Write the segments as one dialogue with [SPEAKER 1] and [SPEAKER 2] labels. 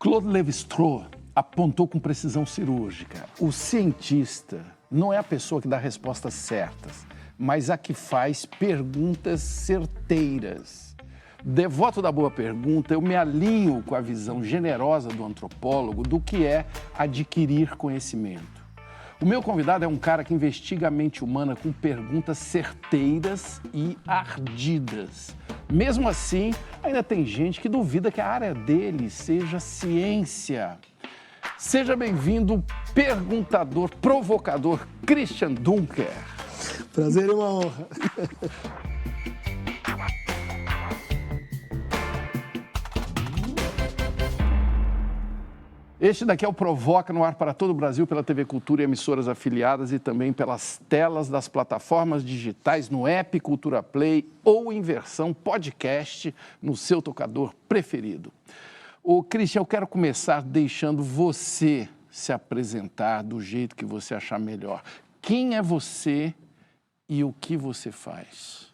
[SPEAKER 1] Claude Lévi-Strauss apontou com precisão cirúrgica. O cientista não é a pessoa que dá respostas certas, mas a que faz perguntas certeiras. Devoto da boa pergunta, eu me alinho com a visão generosa do antropólogo do que é adquirir conhecimento. O meu convidado é um cara que investiga a mente humana com perguntas certeiras e ardidas. Mesmo assim, ainda tem gente que duvida que a área dele seja ciência. Seja bem-vindo, perguntador, provocador, Christian Dunker.
[SPEAKER 2] Prazer e uma honra.
[SPEAKER 1] Este daqui é o Provoca no ar para todo o Brasil, pela TV Cultura e emissoras afiliadas e também pelas telas das plataformas digitais no app Cultura Play ou em versão podcast no seu tocador preferido. Ô, Christian, eu quero começar deixando você se apresentar do jeito que você achar melhor. Quem é você e o que você faz?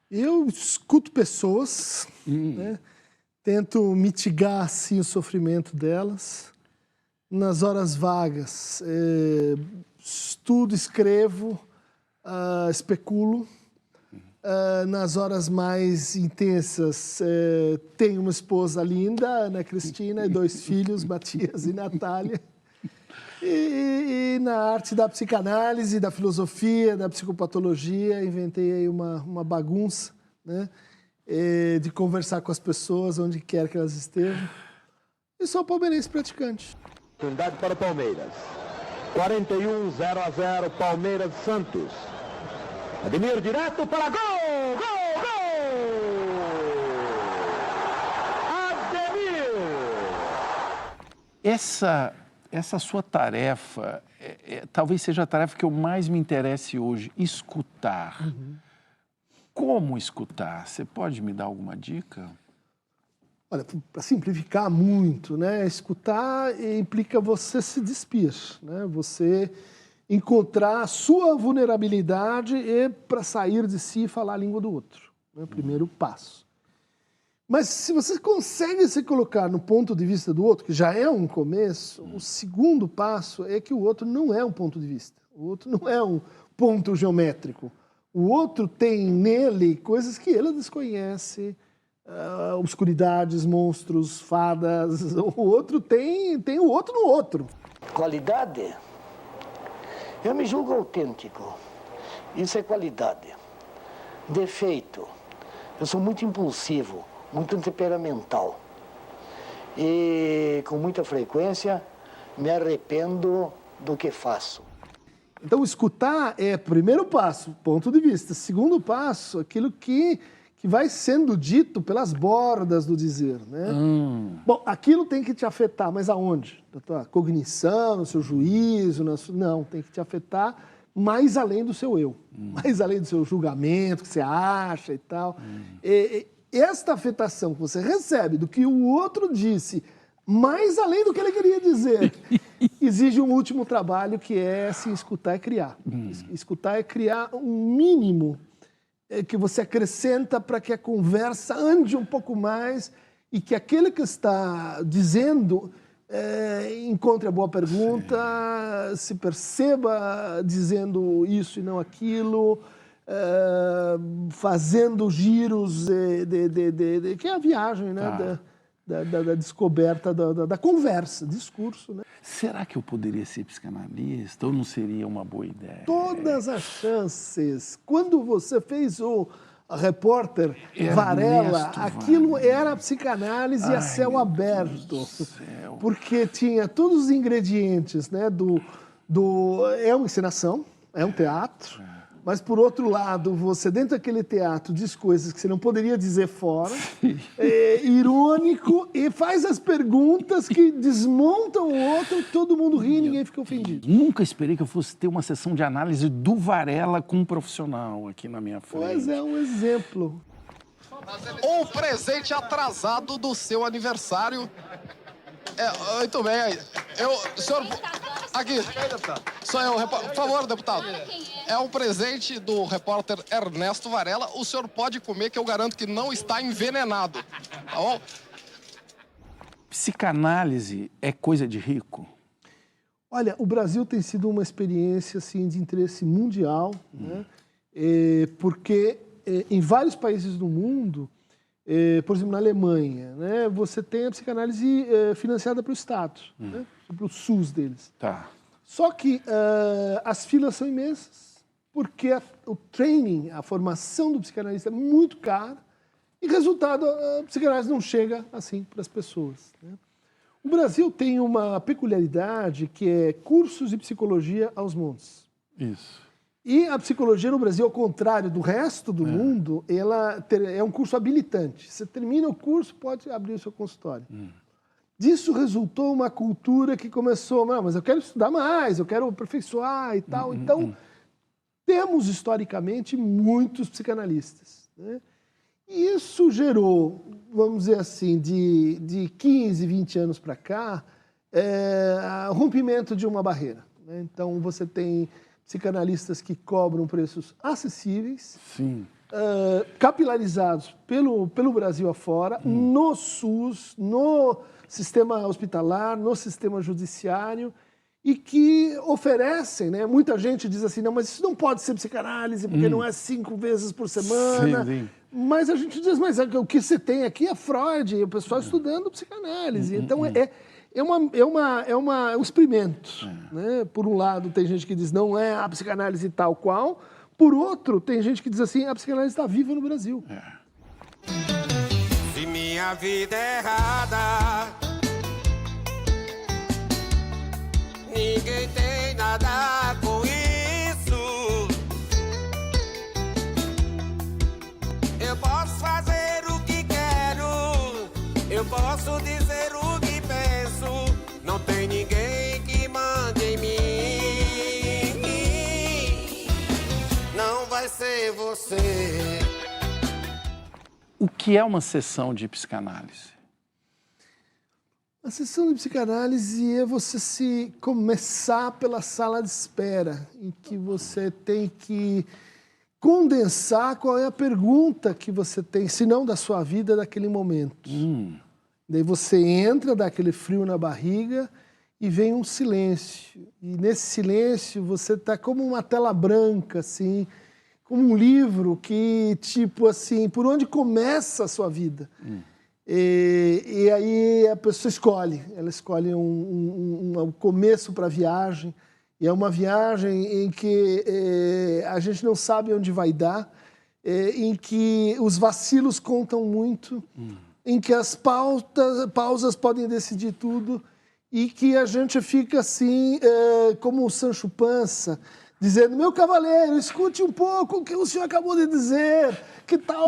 [SPEAKER 2] Eu escuto pessoas, né? Tento mitigar, assim, o sofrimento delas. Nas horas vagas, estudo, escrevo, especulo. Nas horas mais intensas, tenho uma esposa linda, Ana Cristina, e 2 filhos, Matias e Natália. E na arte da psicanálise, da filosofia, da psicopatologia, inventei aí uma bagunça, né? De conversar com as pessoas onde quer que elas estejam. E sou palmeirense praticante.
[SPEAKER 3] Oportunidade para o Palmeiras. 41-0-0, Palmeiras Santos. Ademir direto para gol! Gol! Gol! Ademir!
[SPEAKER 1] Essa sua tarefa, talvez seja a tarefa que eu mais me interesse hoje, escutar. Como escutar? Você pode me dar alguma dica?
[SPEAKER 2] Olha, para simplificar muito, né? Escutar implica você se despir, né? Você encontrar a sua vulnerabilidade e para sair de si e falar a língua do outro, né? Primeiro passo. Mas se você consegue se colocar no ponto de vista do outro, que já é um começo, o segundo passo é que o outro não é um ponto de vista. O outro não é um ponto geométrico. O outro tem nele coisas que ele desconhece, obscuridades, monstros, fadas. O outro tem o outro no outro.
[SPEAKER 4] Qualidade? Eu me julgo autêntico. Isso é qualidade. Defeito? Eu sou muito impulsivo, muito temperamental. E com muita frequência me arrependo do que faço.
[SPEAKER 2] Então, escutar é o primeiro passo, ponto de vista. Segundo passo, aquilo que vai sendo dito pelas bordas do dizer, né? Bom, aquilo tem que te afetar, mas aonde? Na tua cognição, no seu juízo? Não, tem que te afetar mais além do seu eu, mais além do seu julgamento, que você acha e tal. Esta afetação que você recebe do que o outro disse, mais além do que ele queria dizer, exige um último trabalho que é se escutar e criar. Escutar é criar um mínimo que você acrescenta para que a conversa ande um pouco mais e que aquele que está dizendo encontre a boa pergunta, se perceba dizendo isso e não aquilo, fazendo giros que é a viagem, né? Da descoberta, da conversa, discurso, né?
[SPEAKER 1] Será que eu poderia ser psicanalista ou não seria uma boa ideia?
[SPEAKER 2] Todas as chances. Quando você fez o repórter Varela, aquilo era psicanálise a céu aberto. Porque tinha todos os ingredientes, né? É uma encenação, é um teatro. Mas, por outro lado, você dentro daquele teatro diz coisas que você não poderia dizer fora, é irônico, e faz as perguntas que desmontam o outro, todo mundo ri e ninguém fica ofendido.
[SPEAKER 1] Nunca esperei que eu fosse ter uma sessão de análise do Varela com um profissional aqui na minha frente.
[SPEAKER 2] Mas é um exemplo.
[SPEAKER 5] O presente atrasado do seu aniversário. Muito bem. Senhor... Aqui. Sou eu, por favor, deputado. É um presente do repórter Ernesto Varela. O senhor pode comer, que eu garanto que não está envenenado. Tá bom?
[SPEAKER 1] psicanálise é coisa de rico?
[SPEAKER 2] Olha, o Brasil tem sido uma experiência assim, de interesse mundial, né? Porque em vários países do mundo, por exemplo, na Alemanha, né, você tem a psicanálise financiada pelo Estado, né, pelo SUS deles.
[SPEAKER 1] Tá.
[SPEAKER 2] Só que as filas são imensas, porque o training, a formação do psicanalista é muito cara, e resultado, a psicanálise não chega assim para as pessoas, né? O Brasil tem uma peculiaridade que é cursos de psicologia aos montes.
[SPEAKER 1] Isso.
[SPEAKER 2] E a psicologia no Brasil, ao contrário do resto do mundo, ela é um curso habilitante. Você termina o curso, pode abrir o seu consultório. Disso resultou uma cultura que começou, não, mas eu quero estudar mais, eu quero aperfeiçoar e tal. Então, temos historicamente muitos psicanalistas, né? E isso gerou, vamos dizer assim, de 15, 20 anos para cá, rompimento de uma barreira, né? Então, você tem psicanalistas que cobram preços acessíveis,
[SPEAKER 1] Sim.
[SPEAKER 2] Capilarizados pelo Brasil afora, no SUS, no sistema hospitalar, no sistema judiciário, e que oferecem, né? Muita gente diz assim, não, mas isso não pode ser psicanálise, porque não é 5 vezes por semana.
[SPEAKER 1] Sim.
[SPEAKER 2] Mas a gente diz, mas o que você tem aqui é Freud, o pessoal estudando psicanálise. Então, é um experimento, né? Por um lado, tem gente que diz, não é a psicanálise tal qual. Por outro, tem gente que diz assim, a psicanálise está viva no Brasil.
[SPEAKER 6] Se minha vida é errada, ninguém tem nada com isso. Eu posso fazer o que quero, eu posso dizer o que penso, não tem ninguém que mande em mim. Não vai ser você.
[SPEAKER 1] O que é uma sessão de psicanálise?
[SPEAKER 2] A sessão de psicanálise é você começar pela sala de espera, em que você tem que condensar qual é a pergunta que você tem, se não da sua vida, daquele momento. Daí você entra, dá aquele frio na barriga e vem um silêncio. E nesse silêncio você está como uma tela branca, assim, como um livro que, tipo assim, por onde começa a sua vida? E aí a pessoa escolhe, ela escolhe um começo para a viagem, e é uma viagem em que a gente não sabe onde vai dar, em que os vacilos contam muito, em que as pausas podem decidir tudo, e que a gente fica assim, como o Sancho Panza, dizendo, meu cavaleiro, escute um pouco o que o senhor acabou de dizer, que tal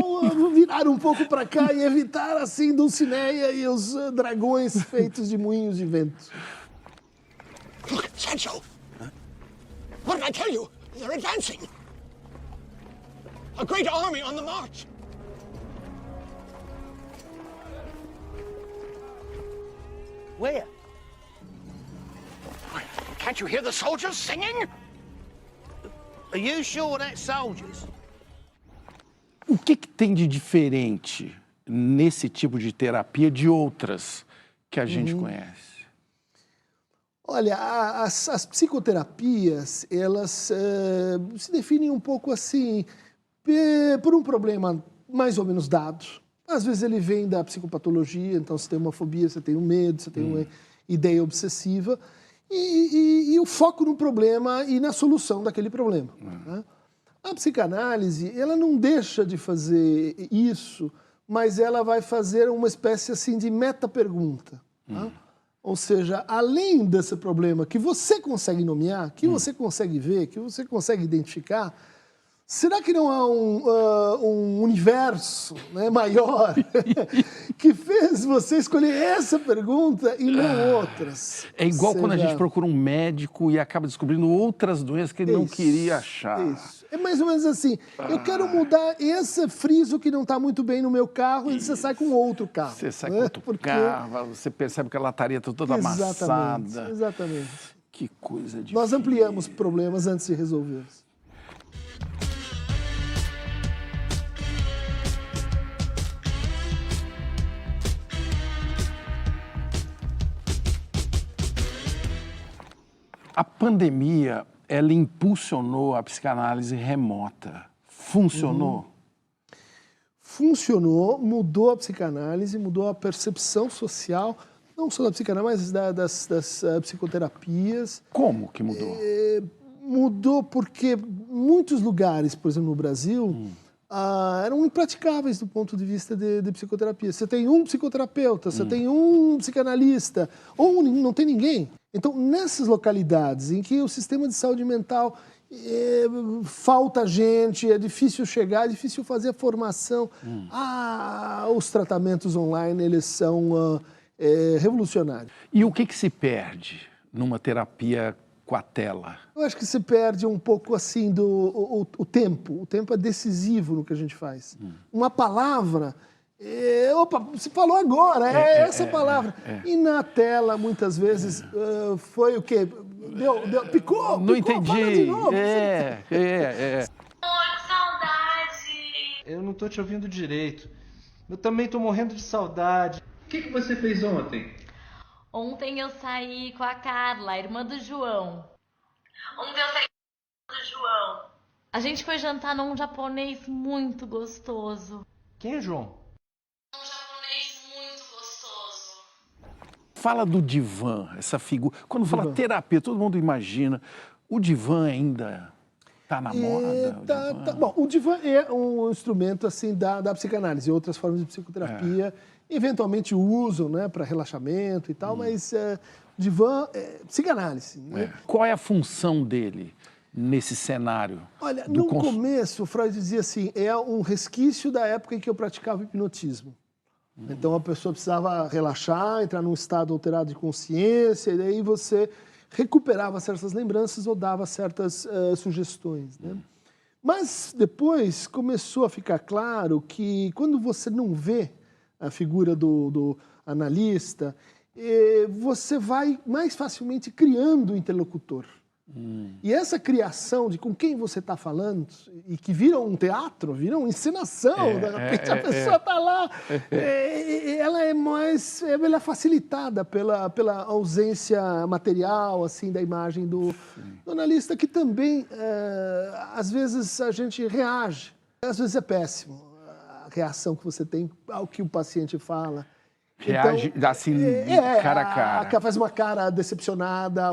[SPEAKER 2] virar um pouco para cá e evitar assim Dulcinea e os dragões feitos de moinhos de vento.
[SPEAKER 7] Look, Sancho! What did I tell you? They're advancing! A great army on the march! Where? Can't you hear the soldiers singing? Are you sure that's soldiers?
[SPEAKER 1] O que tem de diferente nesse tipo de terapia de outras que a gente conhece?
[SPEAKER 2] Olha, as psicoterapias, elas se definem um pouco assim, por um problema mais ou menos dado. Às vezes ele vem da psicopatologia, então você tem uma fobia, você tem um medo, você tem uma ideia obsessiva, e o foco no problema e na solução daquele problema. Né? A psicanálise, ela não deixa de fazer isso, mas ela vai fazer uma espécie assim de meta-pergunta. Tá? Ou seja, além desse problema que você consegue nomear, que você consegue ver, que você consegue identificar, será que não há um universo, né, maior que fez você escolher essa pergunta e não outras?
[SPEAKER 1] É igual quando a gente procura um médico e acaba descobrindo outras doenças que ele não queria achar.
[SPEAKER 2] Isso. É mais ou menos assim, eu quero mudar esse friso que não está muito bem no meu carro e você sai com outro carro.
[SPEAKER 1] Você sai com outro carro, você percebe que a lataria está toda amassada.
[SPEAKER 2] Exatamente.
[SPEAKER 1] Que coisa difícil.
[SPEAKER 2] Nós ampliamos problemas antes de resolvê-los.
[SPEAKER 1] A pandemia, ela impulsionou a psicanálise remota. Funcionou?
[SPEAKER 2] Funcionou, mudou a psicanálise, mudou a percepção social, não só da psicanálise, mas das psicoterapias.
[SPEAKER 1] Como que mudou?
[SPEAKER 2] Mudou porque muitos lugares, por exemplo, no Brasil, eram impraticáveis do ponto de vista de psicoterapia. Você tem um psicoterapeuta, você tem um psicanalista, ou não tem ninguém. Então, nessas localidades em que o sistema de saúde mental falta gente, é difícil chegar, é difícil fazer a formação, os tratamentos online, eles são revolucionários.
[SPEAKER 1] E o que se perde numa terapia com a tela?
[SPEAKER 2] Eu acho que se perde um pouco assim o tempo. O tempo é decisivo no que a gente faz. Uma palavra, opa, você falou agora, essa palavra. E na tela, muitas vezes, foi o quê? Picou?
[SPEAKER 1] Não entendi.
[SPEAKER 2] Fala de novo.
[SPEAKER 8] Amor, saudade.
[SPEAKER 9] Eu não tô te ouvindo direito. Eu também tô morrendo de saudade. O que você fez ontem?
[SPEAKER 8] Ontem eu saí com a Carla, a irmã do João. Ontem eu saí com a irmã do João. A gente foi jantar num japonês muito gostoso.
[SPEAKER 9] Quem é João?
[SPEAKER 8] Um japonês muito gostoso.
[SPEAKER 1] Fala do divã, essa figura. Quando fala terapia, todo mundo imagina. O divã ainda está na moda?
[SPEAKER 2] Bom, o divã é um instrumento assim da psicanálise, outras formas de psicoterapia eventualmente usam, né, para relaxamento e tal, mas divã é psicanálise. Né?
[SPEAKER 1] Qual é a função dele nesse cenário?
[SPEAKER 2] Olha, no começo, Freud dizia assim, é um resquício da época em que eu praticava hipnotismo. Então a pessoa precisava relaxar, entrar num estado alterado de consciência, e daí você recuperava certas lembranças ou dava certas sugestões. Né? Mas depois começou a ficar claro que quando você não vê a figura do analista, você vai mais facilmente criando o interlocutor. E essa criação de com quem você está falando, e que vira um teatro, vira uma encenação, de repente a pessoa está lá, ela é mais, ela é facilitada pela ausência material, assim, da imagem do analista, que também, às vezes, a gente reage. Às vezes é péssimo a reação que você tem ao que o paciente fala.
[SPEAKER 1] Reage então, assim, cara a cara.
[SPEAKER 2] Faz uma cara decepcionada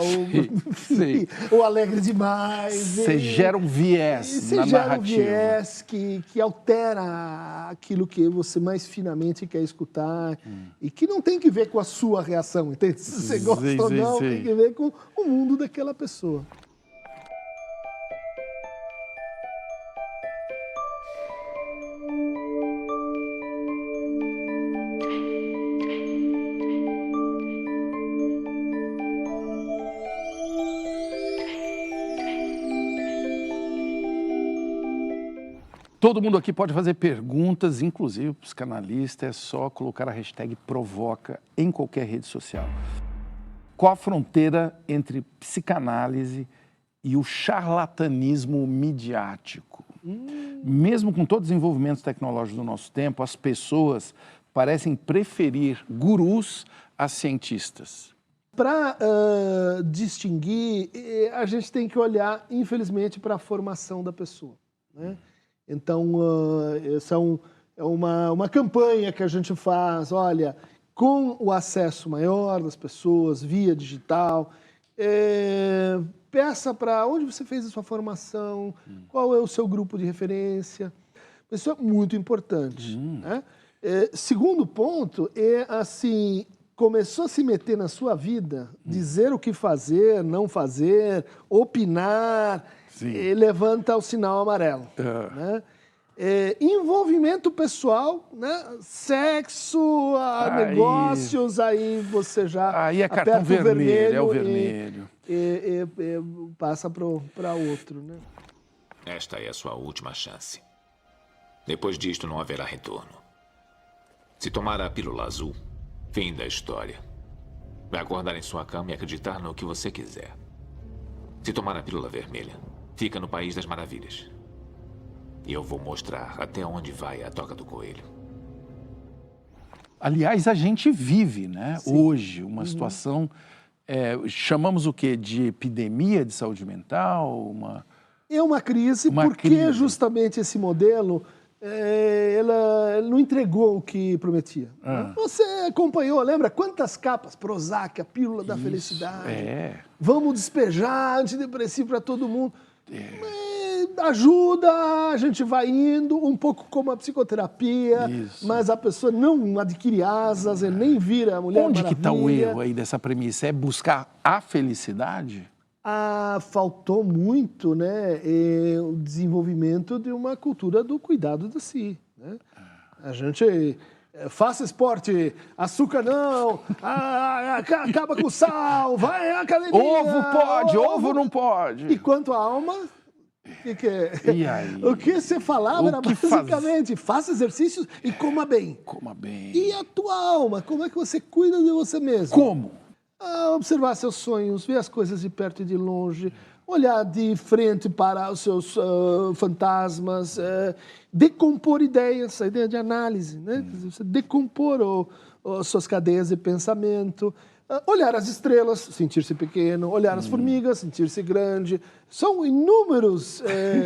[SPEAKER 2] ou alegre demais.
[SPEAKER 1] Você gera um viés na narrativa. Você gera um
[SPEAKER 2] viés que altera aquilo que você mais finamente quer escutar e que não tem que ver com a sua reação, entende? Se você gosta ou não, tem que ver com o mundo daquela pessoa.
[SPEAKER 1] Todo mundo aqui pode fazer perguntas, inclusive o psicanalista, é só colocar a hashtag provoca em qualquer rede social. Qual a fronteira entre psicanálise e o charlatanismo midiático? Mesmo com todos os desenvolvimentos tecnológicos do nosso tempo, as pessoas parecem preferir gurus a cientistas.
[SPEAKER 2] Para distinguir, a gente tem que olhar, infelizmente, para a formação da pessoa, né? Então, essa é uma campanha que a gente faz, olha, com o acesso maior das pessoas, via digital, peça para onde você fez a sua formação, qual é o seu grupo de referência. Isso é muito importante. Né? Segundo ponto é, assim, começou a se meter na sua vida, dizer o que fazer, não fazer, opinar, levanta o sinal amarelo. Né? Envolvimento pessoal, né? Sexo, negócios, aí você já
[SPEAKER 1] aí é cartão vermelho, é o vermelho.
[SPEAKER 2] E passa para outro. Né?
[SPEAKER 10] Esta é a sua última chance. Depois disto não haverá retorno. Se tomar a pílula azul, fim da história. Vai acordar em sua cama e acreditar no que você quiser. Se tomar a pílula vermelha, fica no País das Maravilhas. E eu vou mostrar até onde vai a toca do coelho.
[SPEAKER 1] Aliás, a gente vive, né, hoje, uma situação chamamos o quê? De epidemia de saúde mental?
[SPEAKER 2] É uma crise, porque
[SPEAKER 1] crise.
[SPEAKER 2] Justamente esse modelo ela não entregou o que prometia. Você acompanhou, lembra? Quantas capas? Prozac, a pílula da felicidade. Vamos despejar antidepressivo para todo mundo. Ajuda, a gente vai indo, um pouco como a psicoterapia, mas a pessoa não adquire asas, nem vira a Mulher
[SPEAKER 1] Onde
[SPEAKER 2] Maravilha.
[SPEAKER 1] que está o erro aí dessa premissa? É buscar a felicidade?
[SPEAKER 2] Faltou muito, né, o desenvolvimento de uma cultura do cuidado de si. Né? A gente faça esporte, açúcar não, acaba com o sal, vai à academia.
[SPEAKER 1] Ovo pode, ovo não pode.
[SPEAKER 2] E quanto à alma, o que é?
[SPEAKER 1] E aí?
[SPEAKER 2] O que você falava era basicamente, faça exercícios e coma bem.
[SPEAKER 1] Coma bem.
[SPEAKER 2] E a tua alma, como é que você cuida de você mesmo?
[SPEAKER 1] Como?
[SPEAKER 2] Observar seus sonhos, ver as coisas de perto e de longe, olhar de frente para os seus fantasmas, decompor ideias, a ideia de análise, né? Você decompor as suas cadeias de pensamento, olhar as estrelas, sentir-se pequeno, olhar as formigas, sentir-se grande. São inúmeros,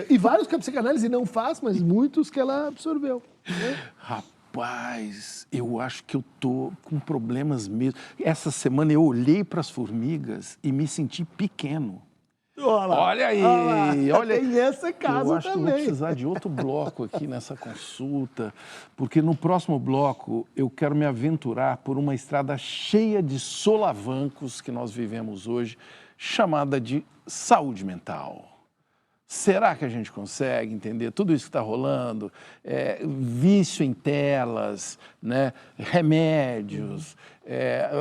[SPEAKER 2] e vários que a psicanálise não faz, mas muitos que ela absorveu. Né?
[SPEAKER 1] Rapaz, eu acho que eu tô com problemas mesmo. Essa semana eu olhei para as formigas e me senti pequeno. Olha aí, olha.
[SPEAKER 2] Tem esse caso
[SPEAKER 1] eu acho
[SPEAKER 2] também.
[SPEAKER 1] que eu vou precisar de outro bloco aqui nessa consulta, porque no próximo bloco eu quero me aventurar por uma estrada cheia de solavancos que nós vivemos hoje, chamada de saúde mental. Será que a gente consegue entender tudo isso que está rolando? Vício em telas, né? Remédios,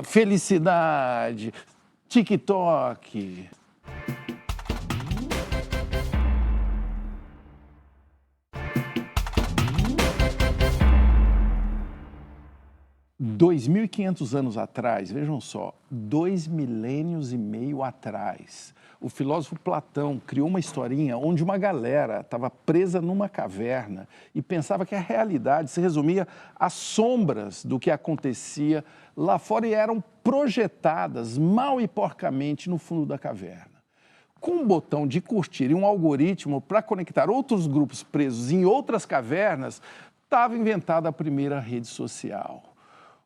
[SPEAKER 1] felicidade, TikTok. Dois 2.500 anos atrás, vejam só, 2 milênios e meio atrás, o filósofo Platão criou uma historinha onde uma galera estava presa numa caverna e pensava que a realidade se resumia às sombras do que acontecia lá fora e eram projetadas mal e porcamente no fundo da caverna. Com um botão de curtir e um algoritmo para conectar outros grupos presos em outras cavernas, estava inventada a primeira rede social.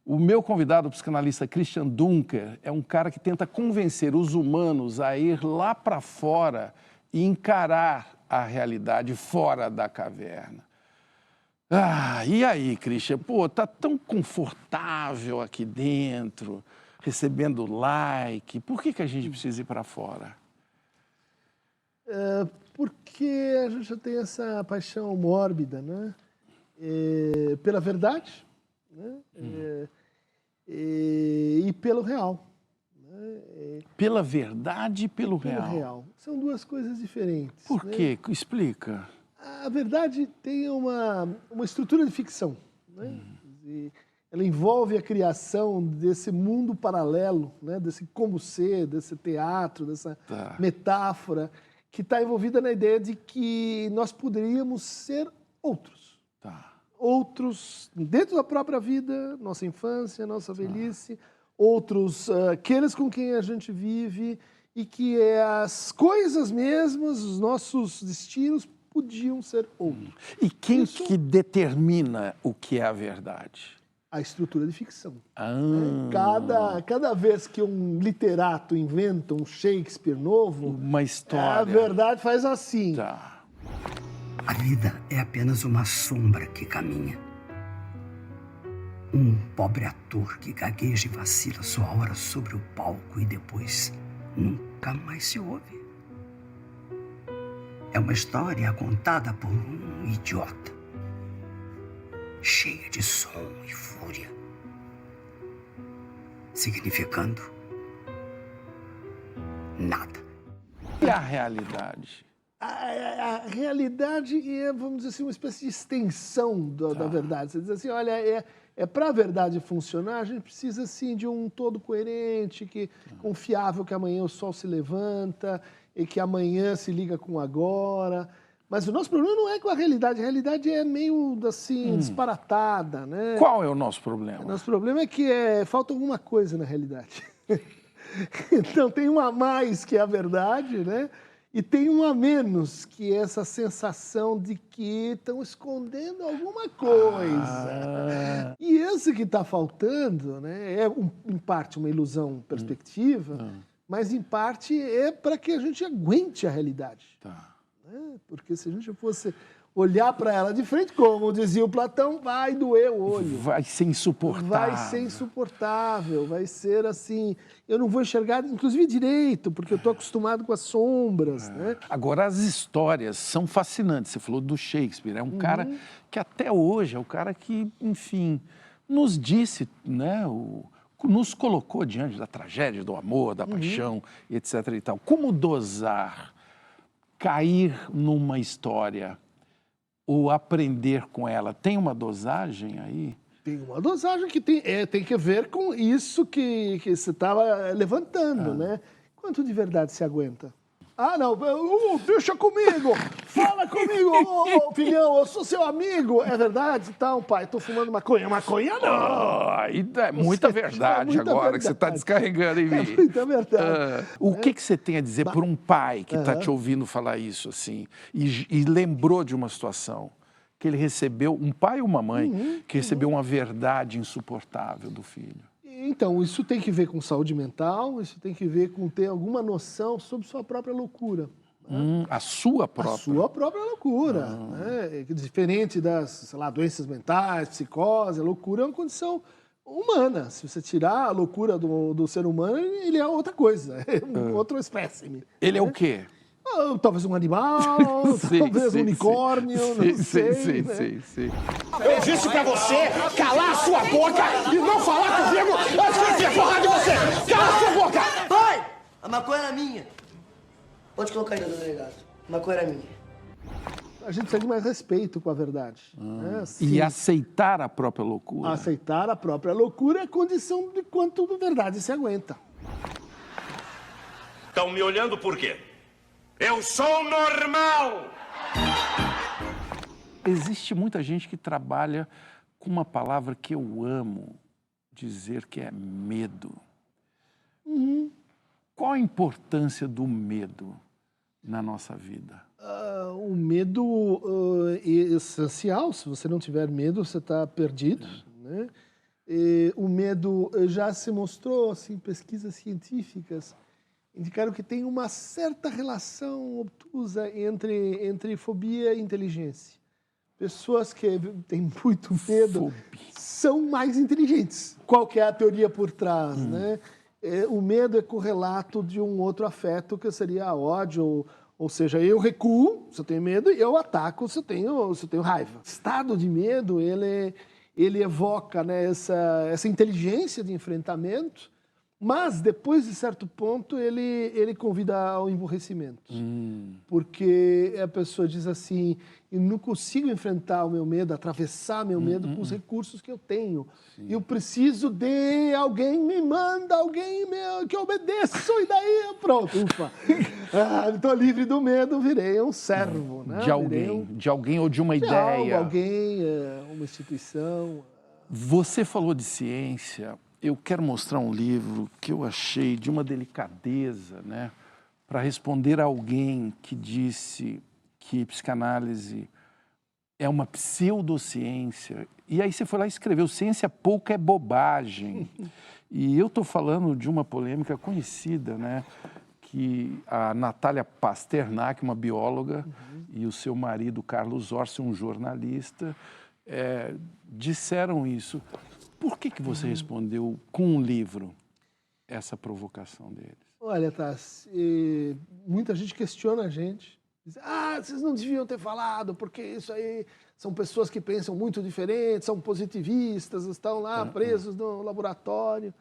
[SPEAKER 1] O meu convidado, o psicanalista Christian Dunker, é um cara que tenta convencer os humanos a ir lá para fora e encarar a realidade fora da caverna. E aí, Christian? Pô, tá tão confortável aqui dentro, recebendo like. Por que a gente precisa ir para fora?
[SPEAKER 2] Porque a gente tem essa paixão mórbida, né? Pela verdade, né? E pelo real. Né?
[SPEAKER 1] Pela verdade e pelo real.
[SPEAKER 2] Real. São duas coisas diferentes.
[SPEAKER 1] Por quê?
[SPEAKER 2] Né?
[SPEAKER 1] Explica.
[SPEAKER 2] A verdade tem uma estrutura de ficção. Né? Ela envolve a criação desse mundo paralelo, né? Desse como ser, desse teatro, dessa metáfora, que está envolvida na ideia de que nós poderíamos ser outros. Outros dentro da própria vida, nossa infância, nossa velhice, outros, aqueles com quem a gente vive, e que as coisas mesmas, os nossos destinos, podiam ser outros.
[SPEAKER 1] E quem que determina o que é a verdade?
[SPEAKER 2] A estrutura de ficção. Cada vez que um literato inventa um Shakespeare novo,
[SPEAKER 1] uma história,
[SPEAKER 2] a verdade faz assim.
[SPEAKER 11] A vida é apenas uma sombra que caminha. Um pobre ator que gagueja e vacila sua hora sobre o palco e depois nunca mais se ouve. É uma história contada por um idiota, cheia de som e fúria, significando nada.
[SPEAKER 1] E a realidade?
[SPEAKER 2] A realidade é, vamos dizer assim, uma espécie de extensão da verdade. Você diz assim, olha, para a verdade funcionar, a gente precisa assim, de um todo coerente, confiável que amanhã o sol se levanta e que amanhã se liga com agora. Mas o nosso problema não é com a realidade é meio assim, disparatada. Né?
[SPEAKER 1] Qual é o nosso problema?
[SPEAKER 2] O nosso problema é que falta alguma coisa na realidade. Então tem um a mais, que é a verdade, né? E tem um a menos, que é essa sensação de que estão escondendo alguma coisa. E esse que está faltando, né, é em parte uma ilusão perspectiva, mas em parte é para que a gente aguente a realidade. Né? Porque se a gente fosse olhar para ela de frente, como dizia o Platão, vai doer o olho.
[SPEAKER 1] Vai ser insuportável.
[SPEAKER 2] Vai ser insuportável, vai ser assim... Eu não vou enxergar, inclusive, direito, porque eu estou acostumado com as sombras. Né?
[SPEAKER 1] Agora, as histórias são fascinantes. Você falou do Shakespeare. É um cara que até hoje é o cara que, enfim, nos disse, né, nos colocou diante da tragédia, do amor, da paixão, etc. e tal. Como dosar, cair numa história ou aprender com ela? Tem uma dosagem aí?
[SPEAKER 2] Tem uma dosagem que tem que ver com isso que você estava levantando, né? Quanto de verdade se aguenta? Ah, não, deixa comigo, fala comigo, filhão, eu sou seu amigo. É verdade? Então, pai, estou fumando maconha. Maconha não!
[SPEAKER 1] É muita verdade agora que você está descarregando em mim.
[SPEAKER 2] É muita verdade.
[SPEAKER 1] O que você tem a dizer para um pai que está te ouvindo falar isso, assim, e lembrou de uma situação que ele recebeu, um pai ou uma mãe, que recebeu uma verdade insuportável do filho?
[SPEAKER 2] Então, isso tem que ver com saúde mental, isso tem que ver com ter alguma noção sobre sua própria loucura. Né?
[SPEAKER 1] A sua própria?
[SPEAKER 2] A sua própria loucura. Né? Diferente das, sei lá, doenças mentais, psicose, a loucura é uma condição humana. Se você tirar a loucura do ser humano, ele é outra coisa, é outro espécime.
[SPEAKER 1] Ele é o quê?
[SPEAKER 2] Talvez um animal, talvez um unicórnio, não sei.
[SPEAKER 7] Eu disse pra você calar a sua boca e não falar comigo antes que eu enfie a porrada de você! Cala a sua boca!
[SPEAKER 12] Pai! A maconha era minha. Pode colocar aí, doutor delegado. A maconha era minha.
[SPEAKER 2] A gente precisa de mais respeito com a verdade. Né?
[SPEAKER 1] E aceitar a própria loucura.
[SPEAKER 2] Aceitar a própria loucura é condição de quanto de verdade se aguenta.
[SPEAKER 13] Estão me olhando por quê? Eu sou normal!
[SPEAKER 1] Existe muita gente que trabalha com uma palavra que eu amo dizer, que é medo. Qual a importância do medo na nossa vida?
[SPEAKER 2] O medo é essencial. Se você não tiver medo, você está perdido. Né? O medo já se mostrou, assim, pesquisas científicas indicaram que tem uma certa relação obtusa entre fobia e inteligência. Pessoas que têm muito medo são mais inteligentes. Qual que é a teoria por trás? Né? O medo é correlato de um outro afeto, que seria ódio, ou seja, eu recuo se eu tenho medo e eu ataco se eu tenho raiva. O estado de medo, ele evoca, né, essa inteligência de enfrentamento, mas, depois de certo ponto, ele convida ao emburrecimento. Porque a pessoa diz assim, eu não consigo enfrentar o meu medo, atravessar meu medo com os recursos que eu tenho. Eu preciso de alguém me manda, alguém que eu obedeço, e daí pronto, ufa. Estou livre do medo, virei um servo. Né?
[SPEAKER 1] De alguém ou de uma ideia.
[SPEAKER 2] Alguém, uma instituição.
[SPEAKER 1] Você falou de ciência. Eu quero mostrar um livro que eu achei de uma delicadeza, né, para responder a alguém que disse que psicanálise é uma pseudociência. E aí você foi lá e escreveu, ciência pouca é bobagem. E eu estou falando de uma polêmica conhecida, né, que a Natália Pasternak, uma bióloga, e o seu marido, Carlos Orsi, um jornalista, disseram isso. Por que você respondeu com um livro essa provocação deles?
[SPEAKER 2] Olha, Tassi, muita gente questiona a gente. Diz, vocês não deviam ter falado, porque isso aí são pessoas que pensam muito diferente, são positivistas, estão lá presos no laboratório.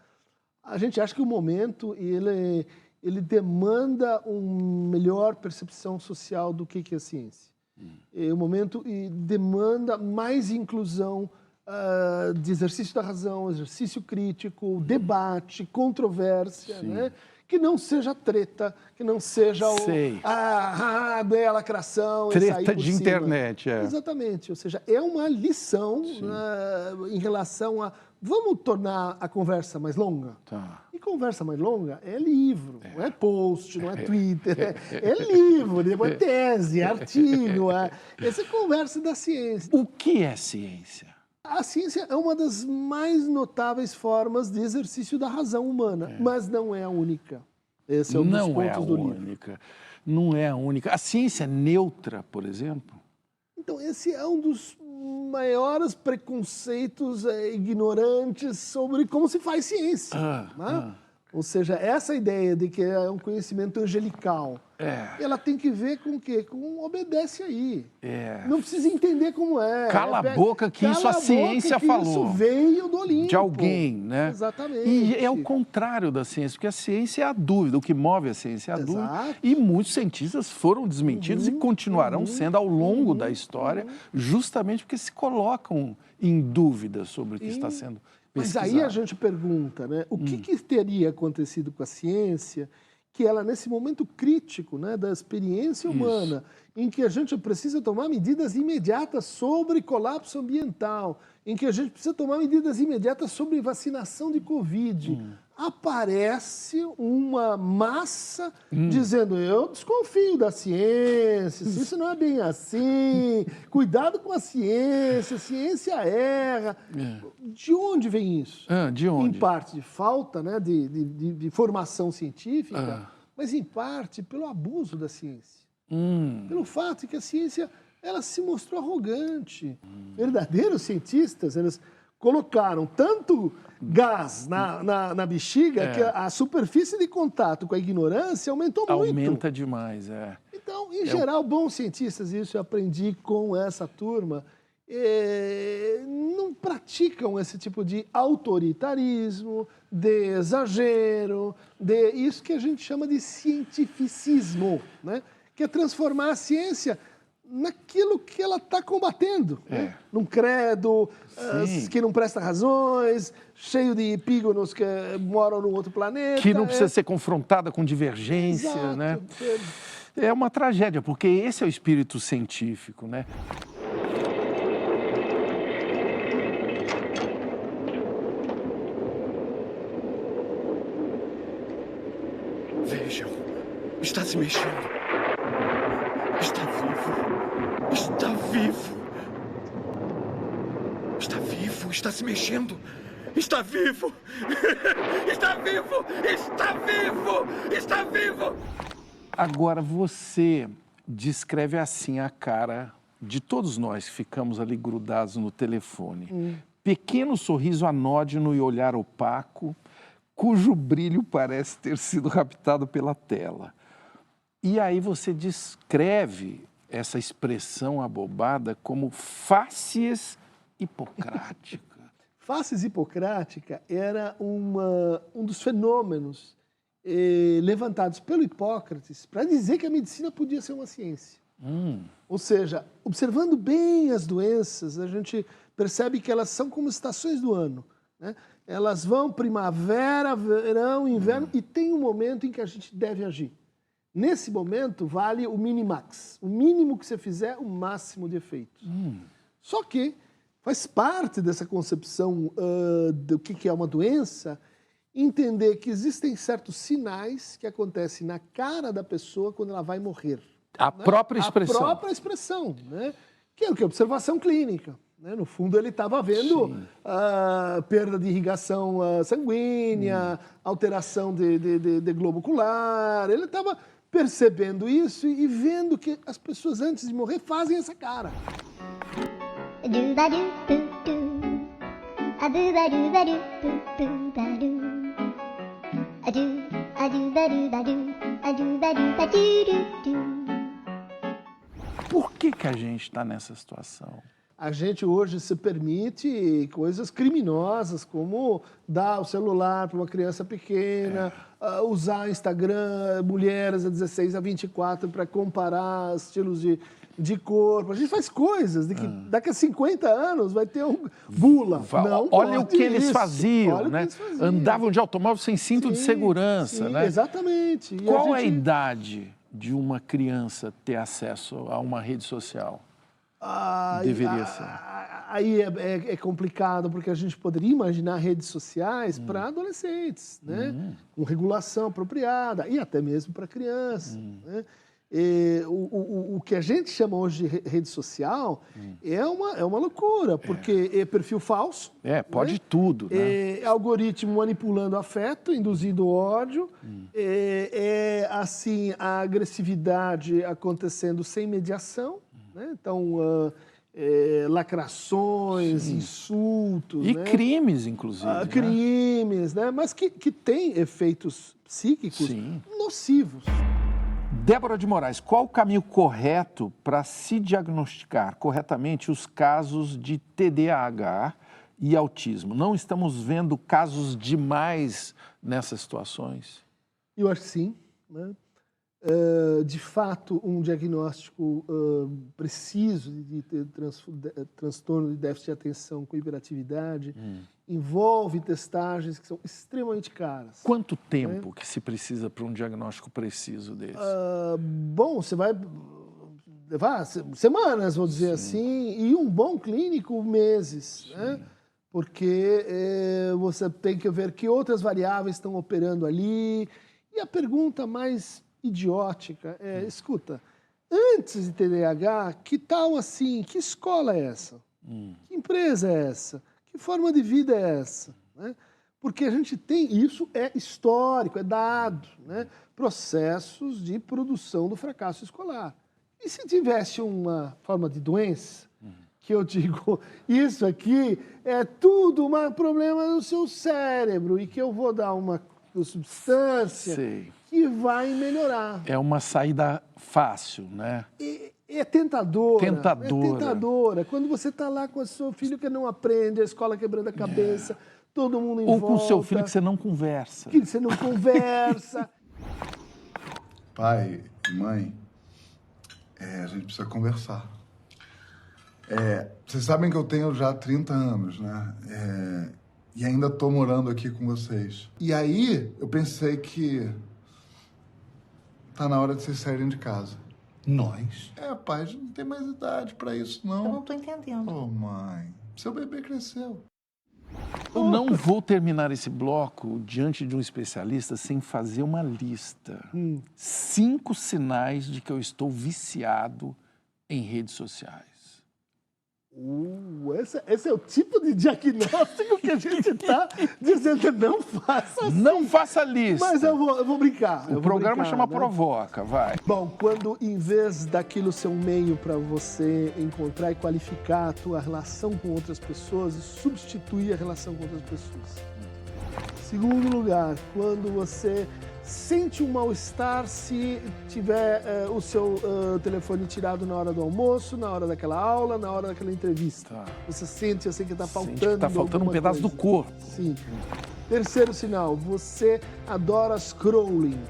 [SPEAKER 2] A gente acha que o momento ele demanda uma melhor percepção social do que é ciência. O momento demanda mais inclusão de exercício da razão, exercício crítico, debate, controvérsia, né? Que não seja treta, que não seja a lacração.
[SPEAKER 1] Treta de internet,
[SPEAKER 2] Exatamente, ou seja, é uma lição em relação a vamos tornar a conversa mais longa?
[SPEAKER 1] Tá.
[SPEAKER 2] E conversa mais longa é livro, não é post, não é Twitter, é livro, depois tese, artigo, essa é conversa da ciência.
[SPEAKER 1] O que é ciência?
[SPEAKER 2] A ciência é uma das mais notáveis formas de exercício da razão humana, mas não é a única. Esse é um dos pontos do livro.
[SPEAKER 1] Não é a única. A ciência neutra, por exemplo?
[SPEAKER 2] Então, esse é um dos maiores preconceitos ignorantes sobre como se faz ciência. Ou seja, essa ideia de que é um conhecimento angelical, ela tem que ver com o quê? Com obedece aí. Não precisa entender como é.
[SPEAKER 1] Cala a boca que isso a ciência falou.
[SPEAKER 2] Isso veio do Olimpo.
[SPEAKER 1] De alguém, né?
[SPEAKER 2] Exatamente.
[SPEAKER 1] E é o contrário da ciência, porque a ciência é a dúvida, o que move a ciência é a dúvida. E muitos cientistas foram desmentidos e continuarão sendo ao longo da história, justamente porque se colocam em dúvida sobre o que está sendo pesquisado.
[SPEAKER 2] Mas aí a gente pergunta, né? O que teria acontecido com a ciência que ela, nesse momento crítico, né, da experiência humana, em que a gente precisa tomar medidas imediatas sobre colapso ambiental, em que a gente precisa tomar medidas imediatas sobre vacinação de Covid, aparece uma massa dizendo, eu desconfio da ciência, isso não é bem assim, cuidado com a ciência erra. De onde vem isso?
[SPEAKER 1] De onde?
[SPEAKER 2] Em parte de falta, né, de formação científica, mas em parte pelo abuso da ciência. Pelo fato de que a ciência ela se mostrou arrogante. Verdadeiros cientistas, eles colocaram tanto gás na bexiga que a superfície de contato com a ignorância aumentou muito.
[SPEAKER 1] Aumenta demais,
[SPEAKER 2] Então, em geral, bons cientistas, isso eu aprendi com essa turma, não praticam esse tipo de autoritarismo, de exagero, de isso que a gente chama de cientificismo, né? Que é transformar a ciência naquilo que ela está combatendo, né? Num credo que não presta razões, cheio de epígonos que moram num outro planeta.
[SPEAKER 1] Que não precisa ser confrontada com divergência,
[SPEAKER 2] Exato,
[SPEAKER 1] né? É uma tragédia, porque esse é o espírito científico, né?
[SPEAKER 7] Vejam, está se mexendo. Está vivo. Está vivo. Está vivo, está se mexendo. Está vivo. Está vivo. Está vivo. Está vivo.
[SPEAKER 1] Agora, você descreve assim a cara de todos nós que ficamos ali grudados no telefone. Pequeno sorriso anódino e olhar opaco, cujo brilho parece ter sido raptado pela tela. E aí você descreve essa expressão abobada como facies hipocrática.
[SPEAKER 2] Facies hipocrática era um dos fenômenos levantados pelo Hipócrates para dizer que a medicina podia ser uma ciência. Ou seja, observando bem as doenças, a gente percebe que elas são como estações do ano, né? Elas vão primavera, verão, inverno, e tem um momento em que a gente deve agir. Nesse momento, vale o minimax. O mínimo que você fizer, o máximo de efeito. Só que faz parte dessa concepção do que é uma doença, entender que existem certos sinais que acontecem na cara da pessoa quando ela vai morrer.
[SPEAKER 1] A própria expressão.
[SPEAKER 2] A própria expressão, né? Que é o que? Observação clínica. Né? No fundo, ele estava vendo perda de irrigação sanguínea, alteração de globo ocular. Ele estava percebendo isso e vendo que as pessoas, antes de morrer, fazem essa cara.
[SPEAKER 1] Por que a gente está nessa situação?
[SPEAKER 2] A gente hoje se permite coisas criminosas, como dar o celular para uma criança pequena, usar Instagram, mulheres de 16 a 24 para comparar estilos de corpo. A gente faz coisas de que daqui a 50 anos vai ter um bula. Não
[SPEAKER 1] olha o que eles
[SPEAKER 2] isso.
[SPEAKER 1] faziam,
[SPEAKER 2] Olha
[SPEAKER 1] né?
[SPEAKER 2] o que eles faziam.
[SPEAKER 1] Andavam de automóvel sem cinto de segurança, né?
[SPEAKER 2] Exatamente. E
[SPEAKER 1] Qual é a idade de uma criança ter acesso a uma rede social? Deveria ser.
[SPEAKER 2] Aí é complicado, porque a gente poderia imaginar redes sociais para adolescentes, né? Com regulação apropriada, e até mesmo para crianças. Né? O que a gente chama hoje de rede social é uma loucura, porque é perfil falso.
[SPEAKER 1] Pode tudo. Né?
[SPEAKER 2] É algoritmo manipulando afeto, induzindo ódio. Assim, a agressividade acontecendo sem mediação. Né? Então, lacrações, insultos.
[SPEAKER 1] E
[SPEAKER 2] né?
[SPEAKER 1] crimes, inclusive.
[SPEAKER 2] Crimes, né? Mas que têm efeitos psíquicos nocivos.
[SPEAKER 1] Débora de Moraes, qual o caminho correto para se diagnosticar corretamente os casos de TDAH e autismo? Não estamos vendo casos demais nessas situações?
[SPEAKER 2] Eu acho que sim. Né? De fato, um diagnóstico preciso de transtorno de déficit de atenção com hiperatividade envolve testagens que são extremamente caras.
[SPEAKER 1] Quanto tempo que se precisa para um diagnóstico preciso desse?
[SPEAKER 2] Bom, você vai levar semanas, vou dizer assim, e um bom clínico, meses, né? Porque você tem que ver que outras variáveis estão operando ali. E a pergunta mais idiótica é, escuta, antes de TDAH, que tal assim, que escola é essa? Que empresa é essa? Que forma de vida é essa? Né? Porque a gente tem, isso é histórico, é dado, né? Processos de produção do fracasso escolar. E se tivesse uma forma de doença, que eu digo, isso aqui é tudo um problema no seu cérebro e que eu vou dar uma substância que vai melhorar.
[SPEAKER 1] É uma saída fácil, né?
[SPEAKER 2] É tentadora.
[SPEAKER 1] Tentadora.
[SPEAKER 2] É tentadora. Quando você está lá com o seu filho que não aprende, a escola quebrando a cabeça, todo mundo em volta.
[SPEAKER 1] Ou com o seu filho que você não conversa.
[SPEAKER 2] Que você não conversa.
[SPEAKER 14] Pai e mãe, a gente precisa conversar. Vocês sabem que eu tenho já 30 anos, né? E ainda estou morando aqui com vocês. E aí, eu pensei que tá na hora de vocês saírem de casa.
[SPEAKER 15] Nós?
[SPEAKER 14] Pai, a gente não tem mais idade pra isso, não.
[SPEAKER 15] Eu não tô entendendo.
[SPEAKER 14] Ô, mãe, seu bebê cresceu.
[SPEAKER 1] Eu não vou terminar esse bloco diante de um especialista sem fazer uma lista. 5 sinais de que eu estou viciado em redes sociais.
[SPEAKER 2] Esse é o tipo de diagnóstico que a gente está dizendo, não faça assim.
[SPEAKER 1] Não faça lista.
[SPEAKER 2] Mas eu vou brincar.
[SPEAKER 1] O programa chama Provoca, vai.
[SPEAKER 2] Bom, quando em vez daquilo ser um meio para você encontrar e qualificar a tua relação com outras pessoas, substituir a relação com outras pessoas. Segundo lugar, quando você sente um mal-estar se tiver o seu telefone tirado na hora do almoço, na hora daquela aula, na hora daquela entrevista. Você sente assim que está faltando.
[SPEAKER 1] Sente que está faltando um pedaço do corpo.
[SPEAKER 2] Sim. Terceiro sinal, você adora scrolling,